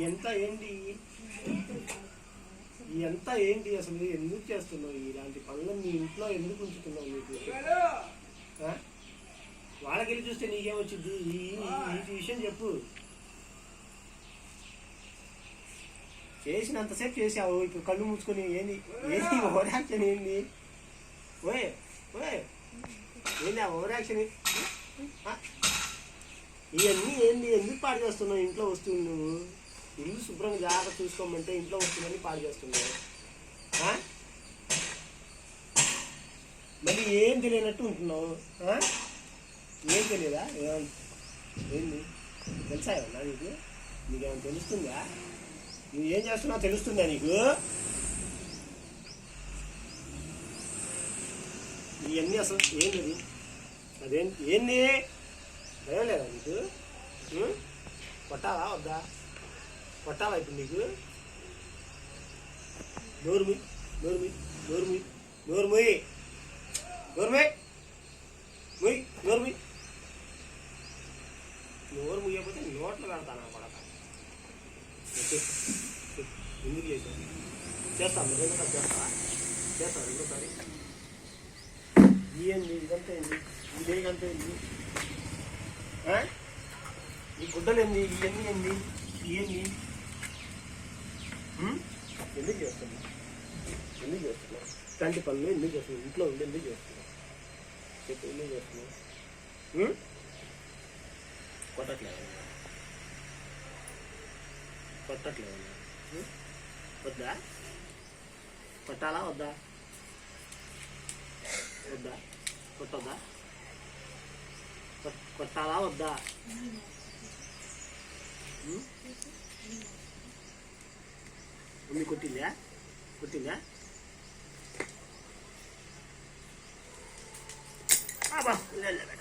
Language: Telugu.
ఎంత ఏంటి ఎంత ఏంటి అసలు ఎందుకు చేస్తున్నావు ఇలాంటి పనులు? మీ ఇంట్లో ఎందుకు ఉంచుతున్నావు? నీకు వాళ్ళకి వెళ్ళి చూస్తే నీకేమొచ్చింది? ఈ విషయం చెప్పు. చేసినంతసేపు చేసావు, ఇప్పుడు కళ్ళు మూసుకొని ఏంది ఏంది ఓవర్ యాక్షన్? ఏంది ఓయ్ ఓయ్ ఏంది ఆ ఓవర్ యాక్షన్? ఇవన్నీ ఏంది? ఎందుకు పాడు చేస్తున్నావు ఇంట్లో వస్తువులు? నువ్వు ఇల్లు శుభ్రంగా జాగ్రత్త చూసుకోమంటే ఇంట్లో వస్తువులన్నీ పాడు చేస్తున్నావు. మళ్ళీ ఏం తెలియనట్టు ఉంటున్నావు. ఏం తెలియదా? ఏంది తెలుసా ఏమన్నా నీకు? నీకేమైనా తెలుస్తుందా? నువ్వు ఏం చేస్తున్నావు తెలుస్తుందా నీకు? ఇవన్నీ అసలు ఏంది? అదేంటి ఏంది? భయం లేదా నీకు? కొట్టాలా వద్దా? కొట్టాలా ఇప్పుడు నీకు? నోరుమి నోరుమి నోరుమి నోరుమి నోరుమి మొయ్ నోరుమి. నోరు ముయ్యకపోతే నోట్లు కడతాను కొడక. ఎందుకు చేసాను? చేస్తాను రెండోసారి చేస్తాను రెండోసారి. ఏంది ఇదంతా? ఏంది ఇదేంతా? ఏంది ఈ గుడ్డలు ఏంది? ఇవన్నీ ఏంది? ఇవన్నీ ఎందుకు చేస్తున్నావు? ఎందుకు చేస్తున్నావు? ఇలాంటి పనులు ఎందుకు చేస్తున్నావు? ఇంట్లో ఉండి ఎందుకు చేస్తున్నావు? చెప్పు ఎందుకు చేస్తున్నావు? కొట్టట్లేదు కొట్టట్లేదు వద్దా? కొట్టాలా వద్దా? వద్దా? కొట్టొద్దా? కొట్టాలా వద్దా? మమ్మీ కొట్టిందా? కొట్టిందా?